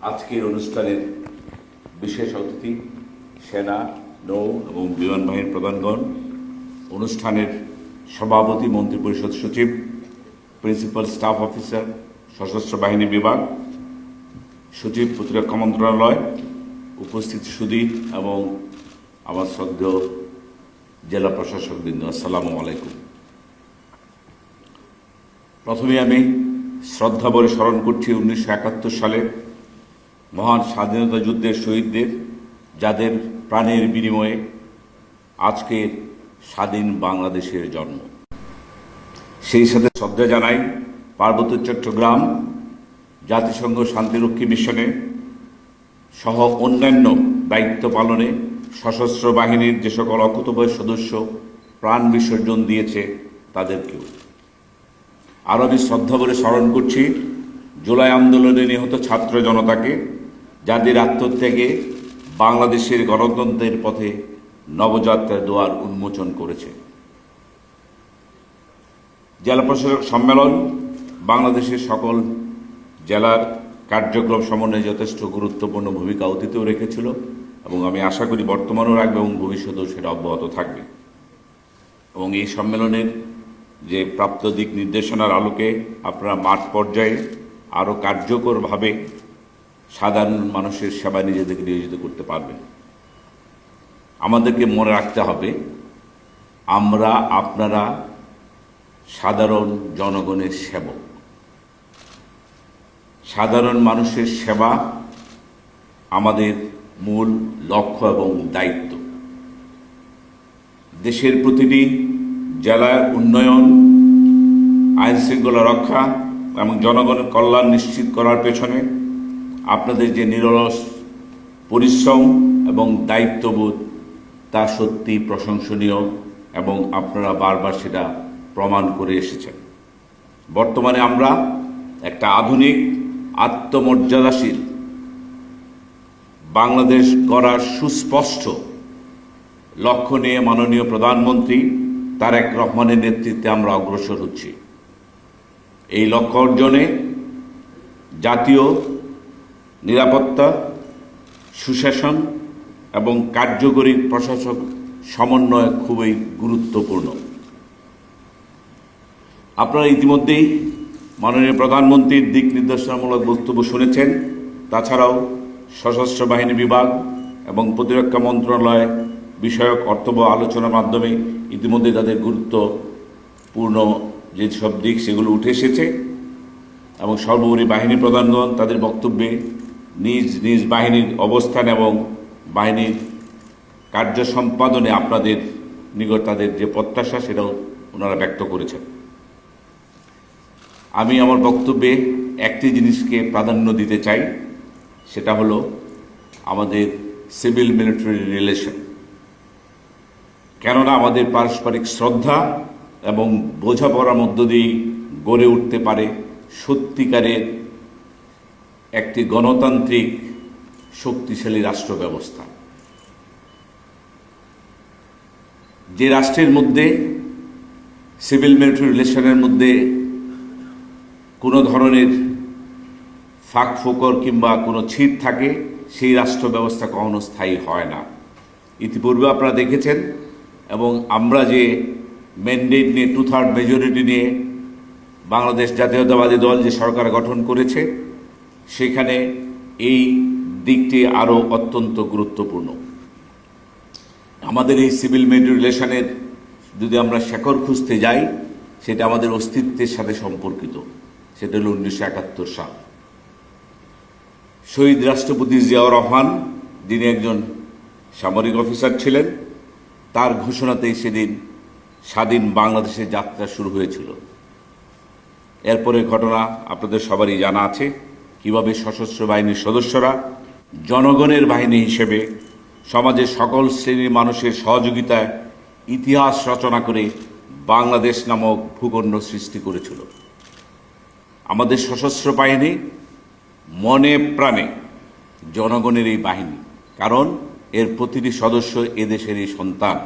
আজকের অনুষ্ঠানের বিশেষ অতিথি সেনা, নৌ এবং বিমান বাহিনীর প্রধানগণ, অনুষ্ঠানের সভাপতি, মন্ত্রিপরিষদ সচিব, প্রিন্সিপাল স্টাফ অফিসার, সশস্ত্র বাহিনী বিভাগ, সচিব, প্রতিরক্ষা মন্ত্রণালয়, উপস্থিত সুধী এবং আমার শ্রদ্ধেয় জেলা প্রশাসকবৃন্দ, আসসালামু আলাইকুম। প্রথমে আমি শ্রদ্ধা ভরে স্মরণ করছি 1971 সালে মহান স্বাধীনতা যুদ্ধের শহীদদের, যাদের প্রাণের বিনিময়ে আজকের স্বাধীন বাংলাদেশের জন্ম। সেই সাথে শ্রদ্ধা জানাই পার্বত্য চট্টগ্রাম জাতিসংঘ শান্তিরক্ষী মিশনে সহ অন্যান্য দায়িত্ব পালনে সশস্ত্র বাহিনীর যে সকল অকুতোভয় সদস্য প্রাণ বিসর্জন দিয়েছে তাদেরকেও। আরও আমি শ্রদ্ধা ভরে স্মরণ করছি জুলাই আন্দোলনে নিহত ছাত্র জনতাকে, যাদের আত্মত্যাগে বাংলাদেশের গণতন্ত্রের পথে নবযাত্রার দুয়ার উন্মোচন করেছে। জেলা প্রশাসক সম্মেলন বাংলাদেশের সকল জেলার কার্যক্রম সমন্বয়ে যথেষ্ট গুরুত্বপূর্ণ ভূমিকা অতীতেও রেখেছিল এবং আমি আশা করি বর্তমানেও রাখবে এবং ভবিষ্যতেও সেটা অব্যাহত থাকবে। এবং এই সম্মেলনের যে প্রাপ্ত দিক নির্দেশনার আলোকে আপনারা মাঠ পর্যায়ে আরও কার্যকরভাবে সাধারণ মানুষের সেবায় নিজেদেরকে নিয়োজিত করতে পারবেন। আমাদেরকে মনে রাখতে হবে, আমরা আপনারা সাধারণ জনগণের সেবক। সাধারণ মানুষের সেবা আমাদের মূল লক্ষ্য এবং দায়িত্ব। দেশের প্রতিটি জেলার উন্নয়ন, আইন শৃঙ্খলা রক্ষা এবং জনগণের কল্যাণ নিশ্চিত করার পেছনে আপনাদের যে নিরলস পরিশ্রম এবং দায়িত্ববোধ, তা সত্যি প্রশংসনীয় এবং আপনারা বারবার সেটা প্রমাণ করে এসেছেন। বর্তমানে আমরা একটা আধুনিক, আত্মমর্যাদাশীল বাংলাদেশ গড়ার সুস্পষ্ট লক্ষ্য নিয়ে মাননীয় প্রধানমন্ত্রী তারেক রহমানের নেতৃত্বে আমরা অগ্রসর হচ্ছি। এই লক্ষ্য অর্জনে জাতীয় নিরাপত্তা, সুশাসন এবং কার্যকরী প্রশাসক সমন্বয় খুবই গুরুত্বপূর্ণ। আপনারা ইতিমধ্যেই মাননীয় প্রধানমন্ত্রীর দিক নির্দেশনামূলক বক্তব্য শুনেছেন। তাছাড়াও সশস্ত্র বাহিনী বিভাগ এবং প্রতিরক্ষা মন্ত্রণালয় বিষয়ক অর্থবহ আলোচনার মাধ্যমে ইতিমধ্যে তাদের গুরুত্বপূর্ণ যেসব দিক সেগুলো উঠে এসেছে এবং সর্বোপরি বাহিনী প্রধানগণ তাদের বক্তব্যে নিজ নিজ বাহিনীর অবস্থান এবং বাহিনীর কার্য সম্পাদনে আপনাদের নিকট তাদের যে প্রত্যাশা সেটাও ওনারা ব্যক্ত করেছেন। আমি আমার বক্তব্যে একটি জিনিসকে প্রাধান্য দিতে চাই, সেটা হলো আমাদের সিভিল মিলিটারি রিলেশন। কেননা আমাদের পারস্পরিক শ্রদ্ধা এবং বোঝাপড়ার মধ্য দিয়েই গড়ে উঠতে পারে সত্যিকারের একটি গণতান্ত্রিক শক্তিশালী রাষ্ট্র ব্যবস্থা। যে রাষ্ট্রের মধ্যে সিভিল মিলিটারি রিলেশনের মধ্যে কোনো ধরনের ফাঁক ফোকর কিংবা কোনো ছিট থাকে, সেই রাষ্ট্র ব্যবস্থা কখনো স্থায়ী হয় না। ইতিপূর্বে আপনারা দেখেছেন এবং আমরা যে ম্যান্ডেট নিয়ে 2/3 মেজরিটি নিয়ে বাংলাদেশ জাতীয়তাবাদী দল যে সরকার গঠন করেছে, সেখানে এই দিকটি আরও অত্যন্ত গুরুত্বপূর্ণ। আমাদের এই সিভিল মিলিটারি রিলেশনের যদি আমরা শেকড় খুঁজতে যাই, সেটা আমাদের অস্তিত্বের সাথে সম্পর্কিত। সেটা হল 1971 সাল। শহীদ রাষ্ট্রপতি জিয়াউর রহমান, যিনি একজন সামরিক অফিসার ছিলেন, তার ঘোষণাতেই সেদিন স্বাধীন বাংলাদেশের যাত্রা শুরু হয়েছিল। এরপরে ঘটনা আপনাদের সবারই জানা আছে, কিভাবে সশস্ত্র বাহিনীর সদস্যরা জনগণের বাহিনী হিসেবে সমাজের সকল শ্রেণীর মানুষের সহযোগিতায় ইতিহাস রচনা করে বাংলাদেশ নামক ভূখণ্ড সৃষ্টি করেছিল। আমাদের সশস্ত্র বাহিনী মনে প্রাণে জনগণের এই বাহিনী, কারণ এর প্রতিটি সদস্য এদেশেরই সন্তান।